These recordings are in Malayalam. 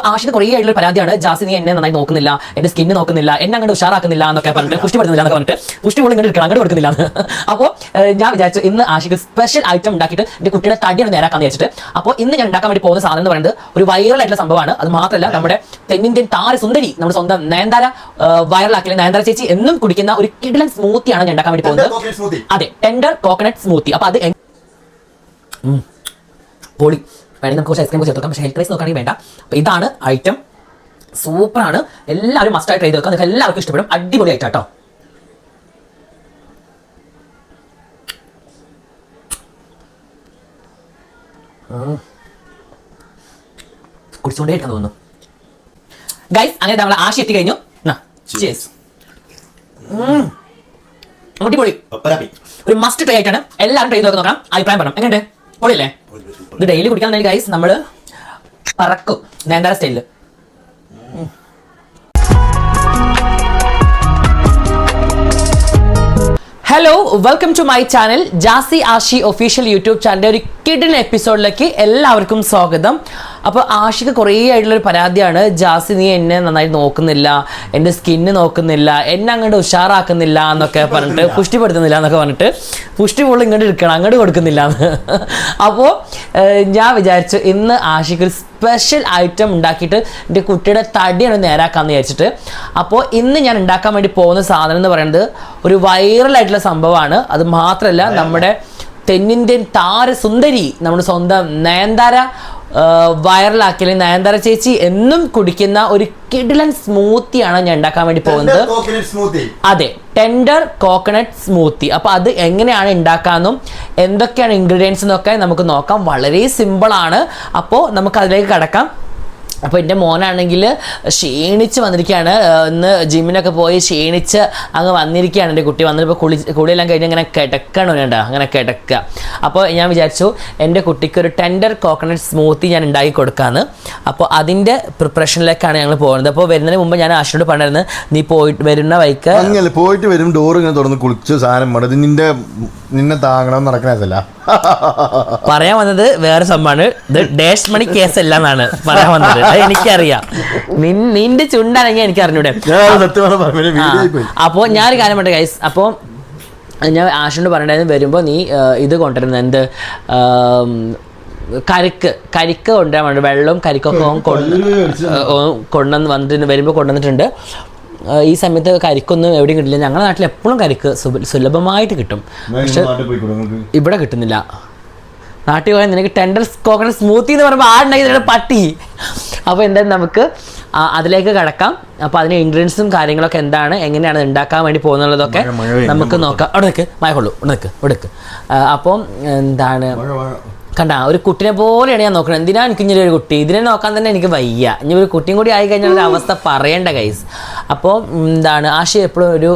അപ്പോൾ ആഷിന് കുറേ ആയിട്ടുള്ള പരാതിയാണ്, ജാസി നീ എന്നെ നന്നായി നോക്കുന്നില്ല, എന്റെ സ്കിന്ന് നോക്കുന്നില്ല, എന്നെ അങ്ങോട്ട് ഉഷാറാക്കുന്നില്ല എന്നൊക്കെ പറഞ്ഞിട്ട് പുഷ്ടിപ്പെടുന്നില്ല എന്നൊക്കെ പറഞ്ഞിട്ട് പുഷ്ടി പോലും ഇങ്ങോട്ട് എടുക്കണം, അങ്ങോട്ട് കൊടുക്കുന്നില്ല. അപ്പോൾ ഞാൻ വിചാരിച്ചു ഇന്ന് ആഷിക്ക് സ്പെഷ്യൽ ഐറ്റം ഉണ്ടാക്കിയിട്ട് എന്റെ കുട്ടിയുടെ തടിയാണ് നേരാക്കാന്ന് വിചാരിച്ചിട്ട്. അപ്പോൾ ഇന്ന് ഞാൻ ഉണ്ടാക്കാൻ വേണ്ടി പോകുന്ന സാധനം എന്ന് പറയുന്നത് ഒരു വൈറൽ ആയിട്ടുള്ള സംഭവമാണ്. അത് മാത്രമല്ല നമ്മുടെ തെന്നിന്ത്യൻ താരസുന്ദരി, നമ്മുടെ സ്വന്തം നയൻതാര വൈറലാക്കിയ നയൻതാര ചേച്ചി എന്നും കുടിക്കുന്ന ഒരു കിടിലൻ സ്മൂത്തിയാണ് ഞാൻ ഉണ്ടാക്കാൻ വേണ്ടി പോകുന്നത്. അതെ, ടെൻഡർ കോക്കനട്ട് സ്മൂത്തി. അപ്പോൾ അത് പൊളി വേണമെങ്കിൽ നമുക്ക് കുറച്ച് ഐസ്ക്രീം ചേർത്ത് വെക്കാം, പക്ഷേ ഹെൽത്ത് റൈസ് നോക്കുകയാണെങ്കിൽ വേണ്ട. അപ്പോൾ ഇതാണ് ഐറ്റം, സൂപ്പറാണ്, എല്ലാവരും മസ്റ്റായിട്ട് ട്രൈ ചെയ്ത് വെക്കാം, നിങ്ങൾക്ക് എല്ലാവർക്കും ഇഷ്ടപ്പെടും, അടിപൊളി ഐറ്റം കേട്ടോ. കുടിച്ചുകൊണ്ടേ ഇരിക്കാൻ തോന്നുന്നു ഗൈസ്. അങ്ങനെ നമ്മൾ ആശി എത്തി കഴിഞ്ഞു. അടിപൊളി, ഒരു മസ്റ്റ് ട്രൈ ആയിട്ടാണ്, എല്ലാവരും ട്രൈ ചെയ്ത് നോക്കണം, അഭിപ്രായം പറയണം. എങ്ങനെയുണ്ട്? പൊളിയല്ലേ? ഇത് ഡെയിലി കുടിക്കാൻ ഗൈസ് നമ്മൾ പറക്കും നയൻതാര സ്റ്റൈലില്. Hello, welcome to my channel Jasi Ashi official YouTube ചാനലിൻ്റെ ഒരു കിടിലൻ എപ്പിസോഡിലേക്ക് എല്ലാവർക്കും സ്വാഗതം. അപ്പോൾ ആഷിക്ക് കുറേ ആയിട്ടുള്ളൊരു പരാതിയാണ്, ജാസി നീ എന്നെ നന്നായി നോക്കുന്നില്ല, എൻ്റെ സ്കിന്ന് നോക്കുന്നില്ല, എന്നെ അങ്ങോട്ട് ഉഷാറാക്കുന്നില്ല എന്നൊക്കെ പറഞ്ഞിട്ട് പുഷ്ടിപ്പെടുത്തുന്നില്ല എന്നൊക്കെ പറഞ്ഞിട്ട് പുഷ്ടി പോലും ഇങ്ങോട്ട് എടുക്കണം, അങ്ങോട്ട് കൊടുക്കുന്നില്ല എന്ന്. അപ്പോൾ ഞാൻ വിചാരിച്ചു ഇന്ന് ആഷിക്ക് ഒരു സ്പെഷ്യൽ ഐറ്റം ഉണ്ടാക്കിയിട്ട് എൻ്റെ കുട്ടിയുടെ തടിയാണ് നേരാക്കാമെന്ന് വിചാരിച്ചിട്ട്. അപ്പോൾ ഇന്ന് ഞാൻ ഉണ്ടാക്കാൻ വേണ്ടി പോകുന്ന സാധനം എന്ന് പറയുന്നത് ഒരു വൈറലായിട്ടുള്ള സംഭവമാണ്. അത് മാത്രമല്ല നമ്മുടെ തെന്നിന്ത്യൻ താരസുന്ദരി, നമ്മുടെ സ്വന്തം നയൻതാര വൈറലാക്കിയ നയൻതാര ചേച്ചി എന്നും കുടിക്കുന്ന ഒരു കിടിലൻ സ്മൂത്തിയാണ് ഞാൻ ഉണ്ടാക്കാൻ വേണ്ടി പോകുന്നത്. അതെ, ടെൻഡർ കോക്കനട്ട് സ്മൂത്തി. അപ്പോൾ അത് എങ്ങനെയാണ് ഉണ്ടാക്കാമെന്നും എന്തൊക്കെയാണ് ഇൻഗ്രീഡിയൻസ് എന്നൊക്കെ നമുക്ക് നോക്കാം. വളരെ സിമ്പിളാണ്. അപ്പോൾ നമുക്ക് അതിലേക്ക് കടക്കാം. അപ്പോൾ എൻ്റെ മോനാണെങ്കിൽ ക്ഷീണിച്ച് വന്നിരിക്കുകയാണ്, ഇന്ന് ജിമ്മിനൊക്കെ പോയി ക്ഷീണിച്ച് അങ്ങ് വന്നിരിക്കുകയാണ്. എൻ്റെ കുട്ടി വന്നിപ്പോൾ കുളിയെല്ലാം കഴിഞ്ഞ് അങ്ങനെ കിടക്കണം, വേണ്ട അങ്ങനെ കിടക്കുക. അപ്പോൾ ഞാൻ വിചാരിച്ചു എൻ്റെ കുട്ടിക്ക് ഒരു ടെൻഡർ കോക്കനട്ട് സ്മൂത്തി ഞാൻ ഉണ്ടാക്കി കൊടുക്കാമെന്ന്. അപ്പോൾ അതിൻ്റെ പ്രിപ്പറേഷനിലേക്കാണ് ഞങ്ങൾ പോകുന്നത്. അപ്പോൾ വരുന്നതിന് മുമ്പ് ഞാൻ ആഷിനോട് പറഞ്ഞിരുന്നു, നീ വരുന്ന വഴിക്ക് പോയിട്ട് വരും ഡോർ ഇങ്ങനെ തുറന്ന് കുളിച്ച് സാധനം വേണ്ടത് നിന്നെ താങ്ങണം നടക്കണതല്ല. പറയാൻ വന്നത് വേറെ സംഭവമാണ്, ഇത് ഡേഷ് മണി കേസല്ല എന്നാണ് പറയാൻ വന്നത്. അത് എനിക്കറിയാം, നിന്റെ ചുണ്ടാണെങ്കിൽ എനിക്ക് അറിഞ്ഞൂടെ. അപ്പോൾ ഞാനൊരു കാര്യം പറയട്ടെ ഗൈസ്. അപ്പോൾ ഞാൻ ആഷിനോട് പറഞ്ഞിട്ടുണ്ടായിരുന്നു വരുമ്പോൾ നീ ഇത് കൊണ്ടുവരുന്നത് എന്ത് കരിക്ക് കൊണ്ടുവരാൻ വേണ്ടി വെള്ളവും കരിക്കൊക്കെ വരുമ്പോൾ കൊണ്ടുവന്നിട്ടുണ്ട്. ഈ സമയത്ത് കരിക്കൊന്നും എവിടെയും കിട്ടില്ല. ഞങ്ങളുടെ നാട്ടിൽ എപ്പോഴും കരിക്ക് സുലഭമായിട്ട് കിട്ടും, പക്ഷെ ഇവിടെ കിട്ടുന്നില്ല. നാട്ടിൽ പോയാൽ നിനക്ക് ടെൻഡർ കോക്കനട്ട് സ്മൂത്തി എന്ന് പറയുമ്പോൾ ആടുണ്ടാക്കി പട്ടി. അപ്പോൾ എന്തായാലും നമുക്ക് അതിലേക്ക് കടക്കാം. അപ്പോൾ അതിന് ഇൻഗ്രീഡിയൻസും കാര്യങ്ങളൊക്കെ എന്താണ്, എങ്ങനെയാണ് ഉണ്ടാക്കാൻ വേണ്ടി പോകുന്നുള്ളതൊക്കെ നമുക്ക് നോക്കാം. അവിടെ നിൽക്ക്, മഴക്കൊള്ളൂ, ഇവിടെ നിൽക്ക്. അപ്പം എന്താണ് കണ്ട, ഒരു കുട്ടിനെ പോലെയാണ് ഞാൻ നോക്കുന്നത്. എന്തിനാ എനിക്ക് ഇങ്ങനെ ഒരു കുട്ടി, ഇതിനെ നോക്കാൻ തന്നെ എനിക്ക് വയ്യ. ഇനി ഒരു കുട്ടിയും കൂടി ആയി കഴിഞ്ഞാൽ ഒരു അവസ്ഥ പറയേണ്ട ഗൈസ്. അപ്പോൾ എന്താണ് ആഷി എപ്പോഴും ഒരു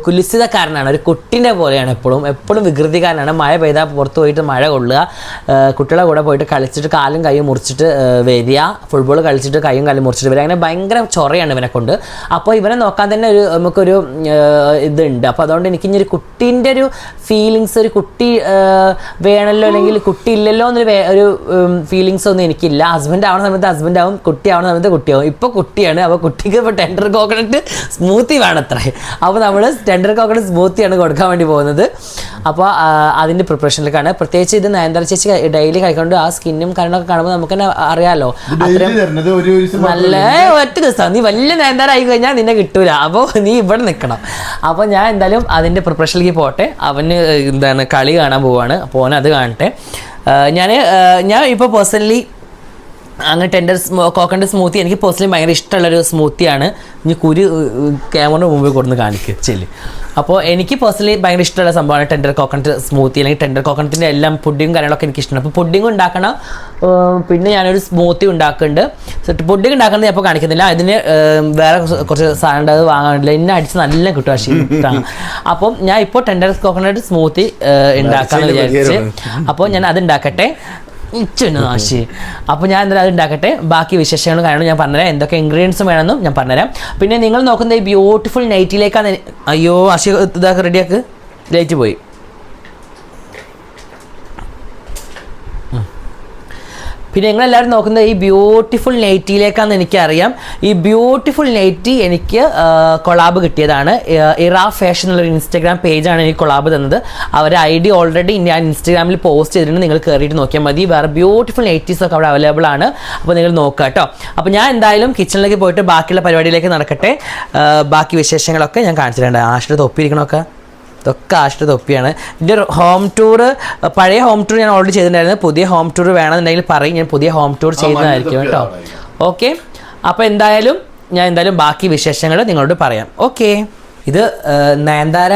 കുലിസിതക്കാരനാണ്, ഒരു കുട്ടീൻ്റെ പോലെയാണ്, എപ്പോഴും വികൃതിക്കാരനാണ്. മഴ പെയ്താൽ പുറത്ത് പോയിട്ട് മഴ കൊള്ളുക, കുട്ടികളെ കൂടെ പോയിട്ട് കളിച്ചിട്ട് കാലും കൈയും മുറിച്ചിട്ട് വരിക, ഫുട്ബോൾ കളിച്ചിട്ട് കൈയും കാലും മുറിച്ചിട്ട് വരിക, അങ്ങനെ ഭയങ്കര ചൊറയാണ് ഇവനെ കൊണ്ട്. അപ്പോൾ ഇവനെ നോക്കാൻ തന്നെ നമുക്കൊരു ഇതുണ്ട്. അപ്പോൾ അതുകൊണ്ട് എനിക്കിനി ഒരു കുട്ടീൻ്റെ ഒരു ഫീലിങ്സ്, ഒരു കുട്ടി വേണമല്ലോ അല്ലെങ്കിൽ കുട്ടി ഇല്ലല്ലോ എന്നൊരു ഫീലിങ്സ് ഒന്നും എനിക്കില്ല. ഹസ്ബൻഡ് ആവുന്ന സമയത്ത് ഹസ്ബൻഡ് ആവും, കുട്ടി ആവുന്ന സമയത്ത് കുട്ടിയാവും. ഇപ്പോൾ കുട്ടിയാണ്, അപ്പോൾ കുട്ടിക്ക് ഇപ്പോൾ ടെൻഡർ കോക്കനട്ട് സ്മൂത്തി വേണത്രേ. അപ്പോൾ നമ്മൾ ടെൻഡർ കോക്കനട്ട് സ്മൂത്തിയാണ് കൊടുക്കാൻ വേണ്ടി പോകുന്നത്. അപ്പോൾ അതിൻ്റെ പ്രിപ്പറേഷനിലേക്കാണ്. പ്രത്യേകിച്ച് ഇത് നയൻതാര ചേച്ചി ഡെയിലി കഴിക്കൊണ്ട് ആ സ്കിന്നും കാര്യങ്ങളൊക്കെ കാണുമ്പോൾ നമുക്ക് തന്നെ അറിയാമല്ലോ, അത്രയും നല്ല ഒറ്റ ദിവസം നീ വലിയ നയൻതാര ആയി കഴിഞ്ഞാൽ നിന്നെ കിട്ടൂല. അപ്പോൾ നീ ഇവിടെ നിൽക്കണം. അപ്പോൾ ഞാൻ എന്തായാലും അതിൻ്റെ പ്രിപ്പറേഷനിലേക്ക് പോട്ടെ. അവന് എന്താണ് കളി കാണാൻ പോവാണ്. അപ്പോൾ അവൻ അത് കാണട്ടെ. ഞാൻ ഇപ്പോൾ പേഴ്സണലി അങ്ങനെ ടെൻഡർ കോക്കനട്ട് സ്മൂത്തി എനിക്ക് പേഴ്സണലി ഭയങ്കര ഇഷ്ടമുള്ളൊരു സ്മൂത്തിയാണ്. ഇനി ക്യാമറയുടെ മുമ്പിൽ കൊടുന്ന് കാണിക്കുക ചെല്ലി. അപ്പോൾ എനിക്ക് പേഴ്സണലി ഭയങ്കര ഇഷ്ടമുള്ള സംഭവമാണ് ടെൻഡർ കോക്കനട്ട് സ്മൂത്തി, അല്ലെങ്കിൽ ടെൻഡർ കോക്കനട്ടിൻ്റെ എല്ലാം പുഡിങ്ങും കാര്യങ്ങളൊക്കെ എനിക്ക് ഇഷ്ടമാണ്. അപ്പോൾ പുഡിങ് ഉണ്ടാക്കണം, പിന്നെ ഞാനൊരു സ്മൂത്തി ഉണ്ടാക്കുന്നുണ്ട്. പുഡിങ് ഉണ്ടാക്കുന്നത് ഞാൻ ഇപ്പോൾ കാണിക്കുന്നില്ല, അതിന് വേറെ കുറച്ച് സാധനം ഉണ്ട്, അത് വാങ്ങാനില്ല, എന്നെ അടിച്ച് നല്ല കിട്ടും പക്ഷേ. അപ്പം ഞാൻ ഇപ്പോൾ ടെൻഡർ കോക്കനട്ട് സ്മൂത്തി ഉണ്ടാക്കാമെന്ന് വിചാരിച്ച്. അപ്പോൾ ഞാൻ അത് ഉണ്ടാക്കട്ടെ. ആശി. അപ്പോൾ ഞാൻ എന്തായാലും അത് ഉണ്ടാക്കട്ടെ. ബാക്കി വിശേഷങ്ങളും കാര്യങ്ങളും ഞാൻ പറഞ്ഞുതരാം, എന്തൊക്കെ ഇൻഗ്രീഡിയൻസും വേണമെന്നും ഞാൻ പറഞ്ഞുതരാം. പിന്നെ നിങ്ങൾ നോക്കുന്ന ഈ ബ്യൂട്ടിഫുൾ നൈറ്റിലേക്കാണ്. അയ്യോ ആശി, ഇതാക്കി റെഡിയാക്ക്, ലൈറ്റ് പോയി. പിന്നെ നിങ്ങളെല്ലാവരും നോക്കുന്നത് ഈ ബ്യൂട്ടിഫുൾ നൈറ്റിയിലേക്കാണെന്ന് എനിക്കറിയാം. ഈ ബ്യൂട്ടിഫുൾ നൈറ്റി എനിക്ക് കൊളാബ് കിട്ടിയതാണ്. ഇറ ഫാഷൻ എന്നുള്ളൊരു ഇൻസ്റ്റാഗ്രാം പേജാണ് എനിക്ക് കൊളാബ് തന്നത്. അവരുടെ ID ഓൾറെഡി ഞാൻ ഇൻസ്റ്റാഗ്രാമിൽ പോസ്റ്റ് ചെയ്തിട്ടുണ്ട്. നിങ്ങൾ കയറിയിട്ട് നോക്കിയാൽ മതി. വേറെ ബ്യൂട്ടിഫുൾ നൈറ്റീസൊക്കെ അവിടെ അവൈലബിൾ ആണ്. അപ്പോൾ നിങ്ങൾ നോക്കുക കേട്ടോ. അപ്പോൾ ഞാൻ എന്തായാലും കിച്ചണിലേക്ക് പോയിട്ട് ബാക്കിയുള്ള പരിപാടിയിലേക്ക് നടക്കട്ടെ. ബാക്കി വിശേഷങ്ങളൊക്കെ ഞാൻ കാണിച്ചിട്ടുണ്ട്. ആശ്രിത തൊപ്പിയിരിക്കണമൊക്കെ ഇതൊക്കെ ആശ്രിത തൊപ്പിയാണ്. ഇതിൻ്റെ ഒരു ഹോം ടൂർ, പഴയ ഹോം ടൂർ ഞാൻ ഓൾറെഡി ചെയ്തിട്ടുണ്ടായിരുന്നു. പുതിയ ഹോം ടൂർ വേണമെന്നുണ്ടെങ്കിൽ പറയും, ഞാൻ പുതിയ ഹോം ടൂർ ചെയ്യുന്നതായിരിക്കും കേട്ടോ. ഓക്കെ, അപ്പോൾ ഞാൻ എന്തായാലും ബാക്കി വിശേഷങ്ങൾ നിങ്ങളോട് പറയാം. ഓക്കെ, ഇത് നയൻതാര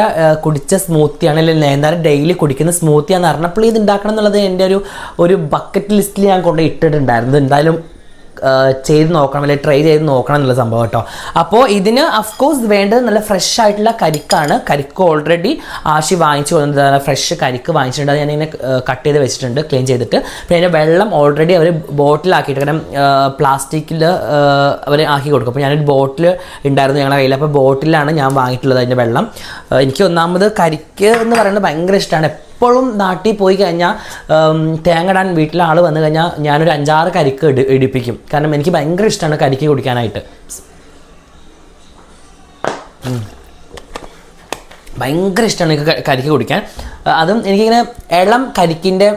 കുടിച്ച സ്മൂത്തിയാണ്, അല്ലെങ്കിൽ നയൻതാര ഡെയിലി കുടിക്കുന്ന സ്മൂത്തിയാണെന്ന് അറിഞ്ഞപ്പോൾ ഇത് ഉണ്ടാക്കണം എന്നുള്ളത് എൻ്റെ ഒരു ബക്കറ്റ് ലിസ്റ്റിൽ ഞാൻ കൊണ്ട് ഇട്ടിട്ടുണ്ടായിരുന്നു. എന്തായാലും ചെയ്ത് നോക്കണം, അല്ലെങ്കിൽ ട്രൈ ചെയ്ത് നോക്കണം എന്നുള്ള സംഭവം കേട്ടോ. അപ്പോൾ ഇതിന് അഫ്കോഴ്സ് വേണ്ടത് നല്ല ഫ്രഷ് ആയിട്ടുള്ള കരിക്കാണ്. കരിക്ക് ഓൾറെഡി ആശി വാങ്ങിച്ചു കൊണ്ടത്, നല്ല ഫ്രഷ് കരിക്ക് വാങ്ങിച്ചിട്ടുണ്ട്. അത് ഞാനിങ്ങനെ കട്ട് ചെയ്ത് വെച്ചിട്ടുണ്ട്, ക്ലീൻ ചെയ്തിട്ട്. പിന്നെ അതിൻ്റെ വെള്ളം ഓൾറെഡി അവർ ബോട്ടിലാക്കിയിട്ട്, കാരണം പ്ലാസ്റ്റിക്കിൽ അവർ ആക്കി കൊടുക്കും. അപ്പോൾ ഞാനൊരു ബോട്ടിൽ ഉണ്ടായിരുന്നു ഞങ്ങളുടെ കയ്യിൽ, അപ്പോൾ ബോട്ടിലാണ് ഞാൻ വാങ്ങിയിട്ടുള്ളത് അതിൻ്റെ വെള്ളം. എനിക്ക് ഒന്നാമത് കരിക്ക് എന്ന് പറയുന്നത് ഭയങ്കര ഇഷ്ടമാണ്. എപ്പോഴും നാട്ടിൽ പോയി കഴിഞ്ഞാൽ തേങ്ങ ഇടാൻ വീട്ടിലെ ആൾ വന്നു കഴിഞ്ഞാൽ ഞാനൊരു 5-6 കരിക്ക് ഇടിപ്പിക്കും. കാരണം എനിക്ക് ഭയങ്കര ഇഷ്ടമാണ് കരിക്ക് കുടിക്കാനായിട്ട്. ഭയങ്കര ഇഷ്ടമാണ് എനിക്ക് കരിക്ക് കുടിക്കാൻ. അതും എനിക്കിങ്ങനെ ഇളം കരിക്കിൻ്റെ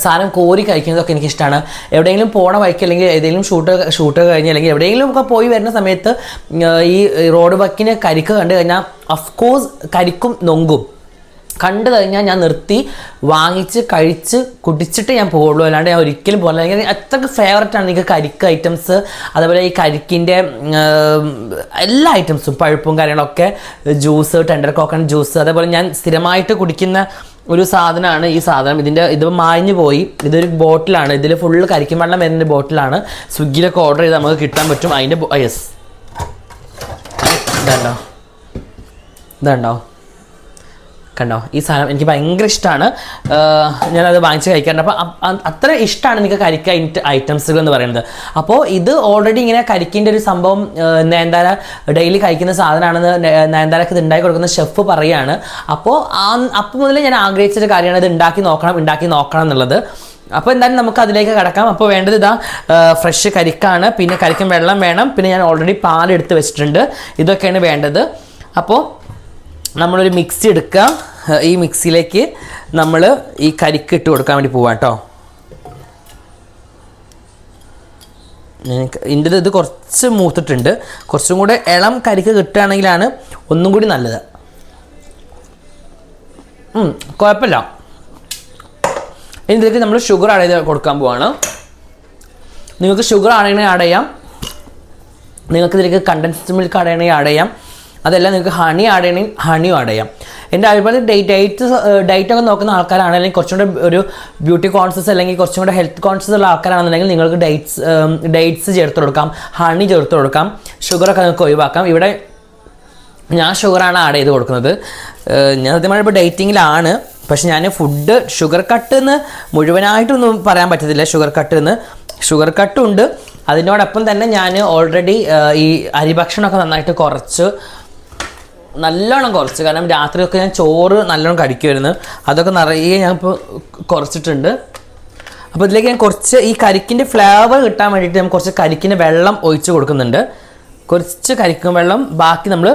സാധനം കോരി കഴിക്കുന്നതൊക്കെ എനിക്കിഷ്ടമാണ്. എവിടെയെങ്കിലും പോണ വഴിക്ക്, അല്ലെങ്കിൽ ഏതെങ്കിലും ഷൂട്ട് കഴിഞ്ഞ്, അല്ലെങ്കിൽ എവിടെയെങ്കിലും ഒക്കെ പോയി വരുന്ന സമയത്ത് ഈ റോഡ് വക്കിന് കരിക്ക് കണ്ടു കഴിഞ്ഞാൽ അഫ്കോഴ്സ് കരിക്കും നൊങ്കും കണ്ടു കഴിഞ്ഞാൽ ഞാൻ നിർത്തി വാങ്ങിച്ച് കഴിച്ച് കുടിച്ചിട്ട് ഞാൻ പോകുള്ളൂ. അല്ലാണ്ട് ഞാൻ ഒരിക്കലും പോകില്ല. അല്ലെങ്കിൽ അത്രയ്ക്ക് ഫേവററ്റാണ് എനിക്ക് കരിക്ക് ഐറ്റംസ്. അതേപോലെ ഈ കരിക്കിൻ്റെ എല്ലാ ഐറ്റംസും, പഴുപ്പും കാര്യങ്ങളൊക്കെ, ജ്യൂസ്, ടെൻഡർ കോക്കനട്ട് ജ്യൂസ്, അതേപോലെ ഞാൻ സ്ഥിരമായിട്ട് കുടിക്കുന്ന ഒരു സാധനമാണ് ഈ സാധനം. ഇത് മാഞ്ഞു പോയി. ഇതൊരു ബോട്ടിലാണ്. ഇതിൽ ഫുള്ള് കരിക്കും വെള്ളം വരുന്ന ബോട്ടിലാണ്. സ്വിഗ്ഗിയിലൊക്കെ ഓർഡർ ചെയ്ത് നമുക്ക് കിട്ടാൻ പറ്റും. അതിൻ്റെ യെസ്, ഇതുണ്ടോ കണ്ടോ, ഈ സാധനം എനിക്ക് ഭയങ്കര ഇഷ്ടമാണ്. ഞാനത് വാങ്ങിച്ച് കഴിക്കാറുണ്ട്. അപ്പോൾ അത്ര ഇഷ്ടമാണ് എനിക്ക് കരിക്ക ഐറ്റംസുകൾ എന്ന് പറയുന്നത്. അപ്പോൾ ഇത് ഓൾറെഡി ഇങ്ങനെ കരിക്കിൻ്റെ ഒരു സംഭവം നയൻതാര ഡെയിലി കഴിക്കുന്ന സാധനമാണെന്ന് നയൻതാരക്ക് ഇത് ഉണ്ടാക്കി കൊടുക്കുന്ന ഷെഫ് പറയുകയാണ്. അപ്പോൾ മുതലേ ഞാൻ ആഗ്രഹിച്ചൊരു കാര്യമാണ് ഇത് ഉണ്ടാക്കി നോക്കണം എന്നുള്ളത്. അപ്പോൾ എന്തായാലും നമുക്ക് അതിലേക്ക് കിടക്കാം. അപ്പോൾ വേണ്ടത് ഇതാ ഫ്രഷ് കരിക്കാണ്, പിന്നെ കരിക്കും വെള്ളം വേണം, പിന്നെ ഞാൻ ഓൾറെഡി പാലെടുത്ത് വെച്ചിട്ടുണ്ട്. ഇതൊക്കെയാണ് വേണ്ടത്. അപ്പോൾ നമ്മളൊരു മിക്സി എടുക്കുക. ഈ മിക്സിയിലേക്ക് നമ്മൾ ഈ കരിക്ക് ഇട്ട് കൊടുക്കാൻ വേണ്ടി പോവാം കേട്ടോ. ഇത് കുറച്ച് മൂത്തിട്ടുണ്ട്. കുറച്ചും കൂടെ ഇളം കരിക്ക് കിട്ടുകയാണെങ്കിലാണ് ഒന്നും കൂടി നല്ലത്. കുഴപ്പമില്ല. ഇനി ഇതിലേക്ക് നമ്മൾ ഷുഗർ ആഡ് ചെയ്ത് കൊടുക്കാൻ പോവാണ്. നിങ്ങൾക്ക് ഷുഗർ ആഡ് ചെയ്യാം. നിങ്ങൾക്ക് ഇതിലേക്ക് കണ്ടൻസ്ഡ് മിൽക്ക് ആഡ് ചെയ്യാം. അതെല്ലാം നിങ്ങൾക്ക് ഹണി ആഡ് ചെയ്യണമെങ്കിൽ ഹണിയും ആഡ് ചെയ്യാം. എൻ്റെ അതുപോലെ ഡയറ്റൊക്കെ നോക്കുന്ന ആൾക്കാരാണ്, അല്ലെങ്കിൽ കുറച്ചും കൂടെ ഒരു ബ്യൂട്ടി കോൺഷ്യസ് അല്ലെങ്കിൽ കുറച്ചും കൂടെ ഹെൽത്ത് കോൺഷ്യസ് ഉള്ള ആൾക്കാരാണെന്നുണ്ടെങ്കിൽ നിങ്ങൾക്ക് ഡേറ്റ്സ് ചേർത്ത് കൊടുക്കാം, ഹണി ചേർത്ത് കൊടുക്കാം, ഷുഗറൊക്കെ നിങ്ങൾക്ക് ഒഴിവാക്കാം. ഇവിടെ ഞാൻ ഷുഗറാണ് ആഡ് ചെയ്ത് കൊടുക്കുന്നത്. ഞാൻ സത്യമായി ഇപ്പോൾ ഡേറ്റിങ്ങിലാണ്. പക്ഷെ ഞാൻ ഫുഡ് ഷുഗർ കട്ട് എന്ന് മുഴുവനായിട്ടൊന്നും പറയാൻ പറ്റത്തില്ല. ഷുഗർ കട്ടുണ്ട്. അതിനോടൊപ്പം തന്നെ ഞാൻ ഓൾറെഡി ഈ അരിഭക്ഷണമൊക്കെ നന്നായിട്ട് നല്ലോണം കുറച്ച്. കാരണം രാത്രിയൊക്കെ ഞാൻ ചോറ് നല്ലോണം കഴിക്കുമായിരുന്നു. അതൊക്കെ നിറയെ ഞാൻ ഇപ്പോൾ കുറച്ചിട്ടുണ്ട്. അപ്പോൾ ഇതിലേക്ക് ഞാൻ കുറച്ച് ഈ കരിക്കിൻ്റെ ഫ്ലേവർ കിട്ടാൻ വേണ്ടിയിട്ട് ഞാൻ കുറച്ച് കരിക്കിൻ്റെ വെള്ളം ഒഴിച്ച് കൊടുക്കുന്നുണ്ട്. കുറച്ച് കരിക്കും വെള്ളം, ബാക്കി നമ്മൾ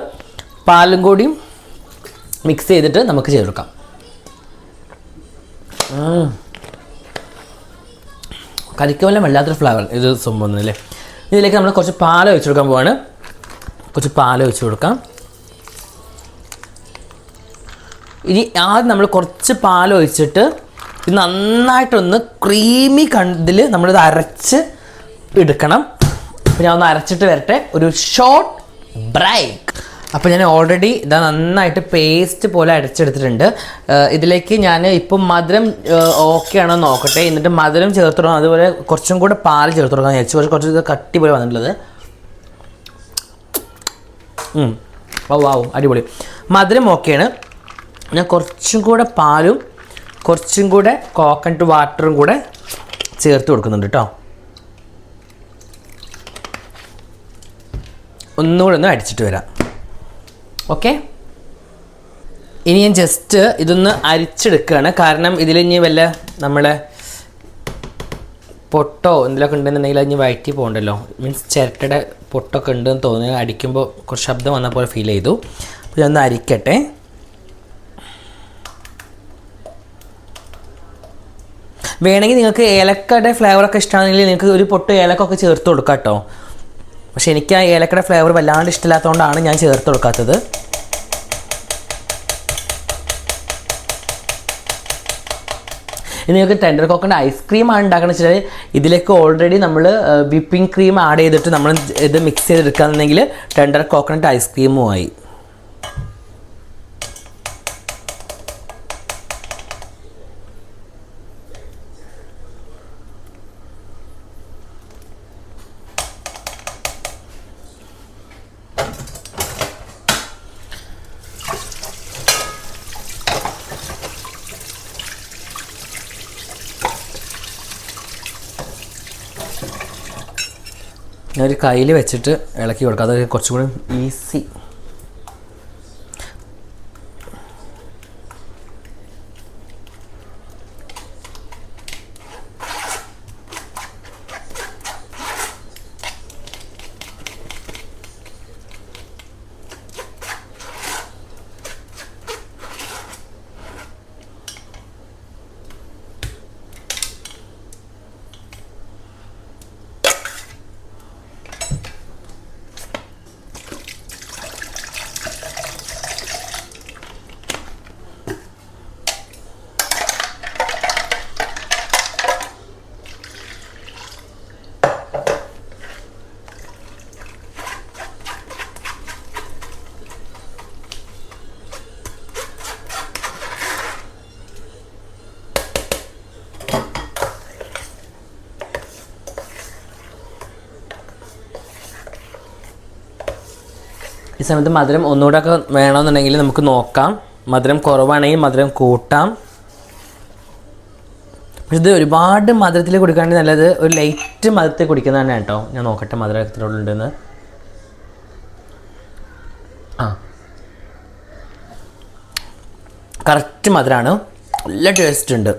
പാലും കൂടിയും മിക്സ് ചെയ്തിട്ട് നമുക്ക് ചേർക്കാം. കരിക്കും വെള്ളം വല്ലാത്തൊരു ഫ്ലേവർ ഇത് സംഭവം അല്ലേ. ഇതിലേക്ക് നമ്മൾ കുറച്ച് പാൽ ഒഴിച്ച് കൊടുക്കാൻ പോവാണ്. കുറച്ച് പാൽ ഒഴിച്ച് കൊടുക്കാം. ഇനി ആദ്യം നമ്മൾ കുറച്ച് പാൽ ഒഴിച്ചിട്ട് ഇത് നന്നായിട്ടൊന്ന് ക്രീമി ഇതിൽ നമ്മളിത് അരച്ച് എടുക്കണം. അപ്പോൾ ഞാൻ ഒന്ന് അരച്ചിട്ട് വരട്ടെ. ഒരു ഷോർട്ട് ബ്രേക്ക്. അപ്പോൾ ഞാൻ ഓൾറെഡി ഇതാ നന്നായിട്ട് പേസ്റ്റ് പോലെ അരച്ചെടുത്തിട്ടുണ്ട്. ഇതിലേക്ക് ഞാൻ ഇപ്പം മധുരം ഓക്കെ ആണോ നോക്കട്ടെ, എന്നിട്ട് മധുരം ചേർത്ത് കൊടുക്കണം. അതുപോലെ കുറച്ചും കൂടെ പാൽ ചേർത്ത് കൊടുക്കാൻ വെച്ച് കുറച്ച് കട്ടി പോലെ വന്നിട്ടുള്ളത്. വാവും, അടിപൊളി. മധുരം ഓക്കെയാണ്. ഞാൻ കുറച്ചും കൂടെ പാലും കുറച്ചും കൂടെ കോക്കനട്ട് വാട്ടറും കൂടെ ചേർത്ത് കൊടുക്കുന്നുണ്ട് കേട്ടോ. ഒന്നുകൂടെ ഒന്ന് അടിച്ചിട്ട് വരാം. ഓക്കെ, ഇനി ഞാൻ ജസ്റ്റ് ഇതൊന്ന് അരിച്ചെടുക്കുകയാണ്. കാരണം ഇതിൽ ഇനി വല്ല നമ്മളെ പൊട്ടോ എന്തെങ്കിലുമൊക്കെ ഉണ്ടെന്നുണ്ടെങ്കിൽ അതിന് വയറ്റി പോകണ്ടല്ലോ. മീൻസ് ചിരട്ടയുടെ പൊട്ടൊക്കെ ഉണ്ടെന്ന് തോന്നുന്നു. അടിക്കുമ്പോൾ കുറച്ച് ശബ്ദം വന്ന പോലെ ഫീൽ ചെയ്തു. അപ്പോൾ ഞാനൊന്ന് അരിക്കട്ടെ. വേണമെങ്കിൽ നിങ്ങൾക്ക് ഏലക്കയുടെ ഫ്ലേവറൊക്കെ ഇഷ്ടമാണെങ്കിൽ നിങ്ങൾക്ക് ഒരു പൊട്ട് ഏലക്കൊക്കെ ചേർത്ത് കൊടുക്കാം കേട്ടോ. പക്ഷെ എനിക്ക് ആ ഏലക്കയുടെ ഫ്ലേവർ വല്ലാണ്ട് ഇഷ്ടമില്ലാത്തതുകൊണ്ടാണ് ഞാൻ ചേർത്ത് കൊടുക്കാത്തത്. ഇനി നിങ്ങൾക്ക് ടെൻഡർ കോക്കനട്ട് ഐസ്ക്രീമാണ് ഉണ്ടാക്കുന്നത് വെച്ചാൽ ഇതിലേക്ക് ഓൾറെഡി നമ്മൾ വിപ്പിംഗ് ക്രീം ആഡ് ചെയ്തിട്ട് നമ്മൾ ഇത് മിക്സ് ചെയ്തെടുക്കുകയാണെന്നുണ്ടെങ്കിൽ ടെൻഡർ കോക്കനട്ട് ഐസ്ക്രീമും ആയി. ഞാനൊരു കയ്യിൽ വെച്ചിട്ട് ഇളക്കി കൊടുക്കാം, അത് കുറച്ചും കൂടി ഈസി. ഈ സമയത്ത് മധുരം ഒന്നുകൂടെ ഒക്കെ വേണമെന്നുണ്ടെങ്കിൽ നമുക്ക് നോക്കാം. മധുരം കുറവാണെങ്കിൽ മധുരം കൂട്ടാം. പക്ഷെ ഇത് ഒരുപാട് മധുരത്തിൽ കുടിക്കാണ്ട് നല്ലത് ഒരു ലൈറ്റ് മധുരത്തിൽ കുടിക്കുന്നതാണ് കേട്ടോ. ഞാൻ നോക്കട്ടെ മധുരം എത്ര ഉണ്ടെന്ന്. കറക്റ്റ് മധുരമാണ്, നല്ല ടേസ്റ്റ് ഉണ്ട്.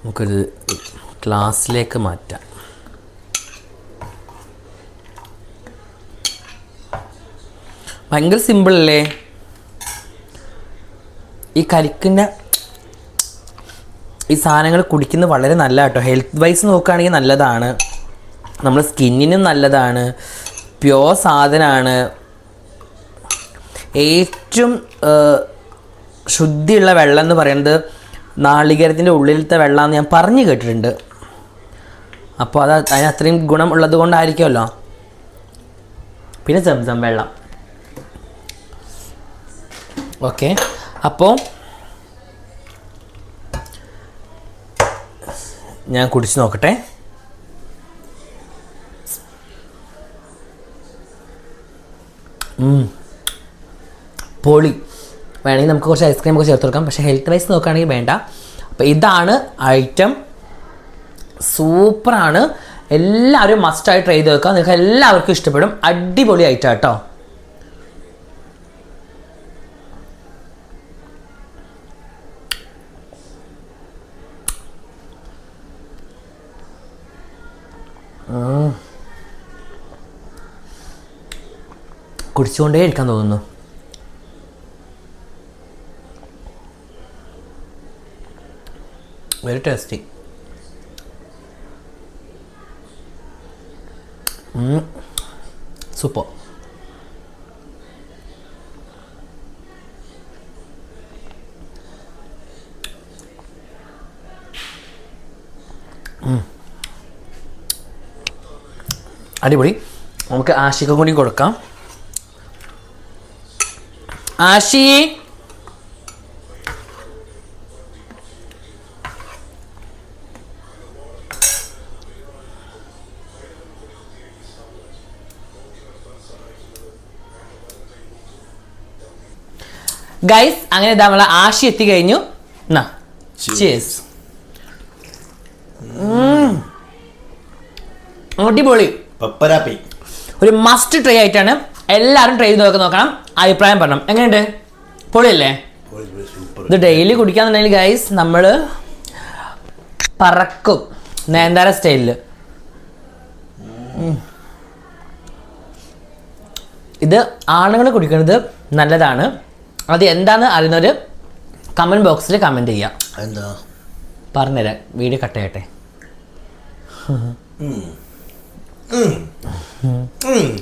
നമുക്കൊരു ഗ്ലാസ്സിലേക്ക് മാറ്റാം. ഭയങ്കര സിമ്പിളല്ലേ? ഈ കരിക്കിൻ്റെ ഈ സാധനങ്ങൾ കുടിക്കുന്നത് വളരെ നല്ല കേട്ടോ. ഹെൽത്ത് വൈസ് നോക്കുകയാണെങ്കിൽ നല്ലതാണ്, നമ്മുടെ സ്കിന്നിനും നല്ലതാണ്, പ്യോർ സാധനമാണ്. ഏറ്റവും ശുദ്ധിയുള്ള വെള്ളം എന്ന് പറയുന്നത് നാളികേരത്തിൻ്റെ ഉള്ളിലത്തെ വെള്ളമാണെന്ന് ഞാൻ പറഞ്ഞു കേട്ടിട്ടുണ്ട്. അപ്പോൾ അതിന് അത്രയും ഗുണം ഉള്ളത് കൊണ്ടായിരിക്കുമല്ലോ. പിന്നെ സംസം വെള്ളം. ഓക്കെ, അപ്പോൾ ഞാൻ കുടിച്ച് നോക്കട്ടെ. പൊളി. വേണമെങ്കിൽ നമുക്ക് കുറച്ച് ഐസ്ക്രീം ഒക്കെ ചേർത്ത് കൊടുക്കാം, പക്ഷേ ഹെൽത്ത് വൈസ് നോക്കുകയാണെങ്കിൽ വേണ്ട. അപ്പോൾ ഇതാണ് ഐറ്റം, സൂപ്പറാണ്. എല്ലാവരും മസ്റ്റായി ട്രൈ ചെയ്ത് വെക്കുക, നിങ്ങൾക്ക് എല്ലാവർക്കും ഇഷ്ടപ്പെടും. അടിപൊളി ഐറ്റം കേട്ടോ. കുടിച്ചുകൊണ്ടേ ഇരിക്കാൻ തോന്നുന്നു. Very tasty. സൂപ്പർ. അടിപൊളി. നമുക്ക് ആഷിക്കും കൂടി കൊടുക്കാം. ആഷി, ഗൈസ് അങ്ങനെ ഇതാ നമ്മളെ ആഷി എത്തിക്കഴിഞ്ഞു. ചീസ്. അടിപൊളി. ഒരു മസ്റ്റ് ട്രൈ ആയിട്ടാണ്. എല്ലാവരും ട്രൈ ചെയ്ത് നോക്കണം, അഭിപ്രായം പറയണം. എങ്ങനെയുണ്ട്? പൊളിയല്ലേ? ഇത് ഡെയിലി കുടിക്കാന്നുണ്ടെങ്കിൽ ഗൈസ് നമ്മൾ പറക്കും നയൻതാര സ്റ്റൈലിൽ. ഇത് ആണുങ്ങൾ കുടിക്കുന്നത് നല്ലതാണ്. അത് എന്താണെന്ന് അറിയുന്നവർ കമൻറ്റ് ബോക്സിൽ കമൻറ്റ് ചെയ്യാം. എന്താ പറഞ്ഞുതരാം, വീഡിയോ കട്ട് ചെയ്യട്ടെ.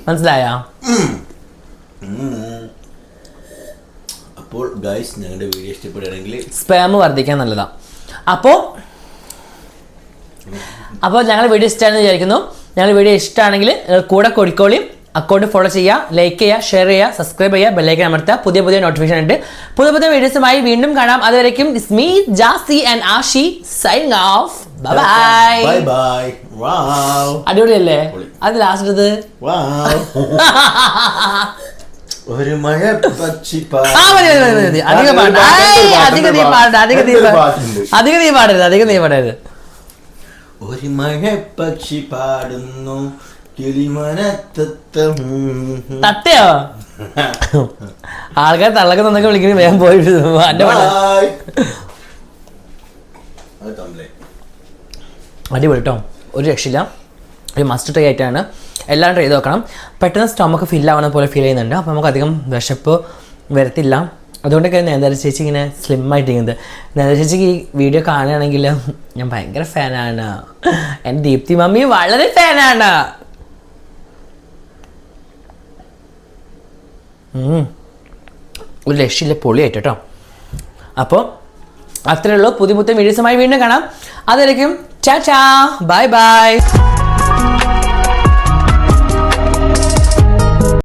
മനസ്സിലായോ? അപ്പോൾ ഗൈസ് ഞങ്ങളുടെ വീഡിയോ ഇഷ്ടപ്പെടുകയാണെങ്കിൽ സ്പാം വർദ്ധിക്കാൻ നല്ലതാണ്. അപ്പോൾ ഞങ്ങൾ വീഡിയോ ഇഷ്ടമാണെന്ന് വിചാരിക്കുന്നു. ഞങ്ങൾ വീഡിയോ ഇഷ്ടമാണെങ്കിൽ കൂടെ കൊടുക്കോളിയും അക്കൗണ്ട് ഫോളോ ചെയ്യുക, ലൈക്ക് ചെയ്യുക, ഷെയർ ചെയ്യുക, സബ്സ്ക്രൈബ് ചെയ്യുക, ബെല്ലൈക്കൻ അമർത്തുക. പുതിയ നോട്ടിഫിക്കേഷൻ ഉണ്ട്. പുതിയ വീഡിയോസുമായി വീണ്ടും കാണാം. അതുവരേക്കും it's me Jassi and Ashi signing off. Bye bye. അടിപൊളിയല്ലേ? അത് ലാസ്റ്റ് ഇത് ഒരു മഴ പക്ഷി അധികം നീ പാടരുത്. ഒരു മഴ പക്ഷി പാടുന്നു തട്ടയോ? ആൾക്കാർ തള്ളക്കുന്നൊക്കെ വിളിക്കുന്നത് വേഗം പോയി. അടിപൊളി കേട്ടോ, ഒരു രക്ഷയില്ല. ഒരു മസ്റ്റ് ട്രൈ ആയിട്ടാണ്. എല്ലാം ട്രൈ ചെയ്ത് നോക്കണം. പെട്ടെന്ന് സ്റ്റൊമക്ക് ഫില്ലാവണ പോലെ ഫീൽ ചെയ്യുന്നുണ്ട്. അപ്പോൾ നമുക്ക് അധികം വിശപ്പ് വരത്തില്ല. അതുകൊണ്ടൊക്കെ നയൻതാര ചേച്ചി ഇങ്ങനെ സ്ലിം ആയിട്ടിരിക്കുന്നത്. നയൻതാര ചേച്ചിക്ക് ഈ വീഡിയോ കാണുകയാണെങ്കിൽ ഞാൻ ഭയങ്കര ഫാനാണ്. എൻ്റെ ദീപ്തി മമ്മി വളരെ ഫാനാണ്. ഒരു രക്ഷയില്ല, പൊളിയായിട്ട് കേട്ടോ. അപ്പോൾ അത്രയേ ഉള്ളൂ. പുതിയ വീഡിയോസുമായി വീണ്ടും കാണാം. അതുവരേക്കും ടാറ്റാ, ബൈ ബൈ.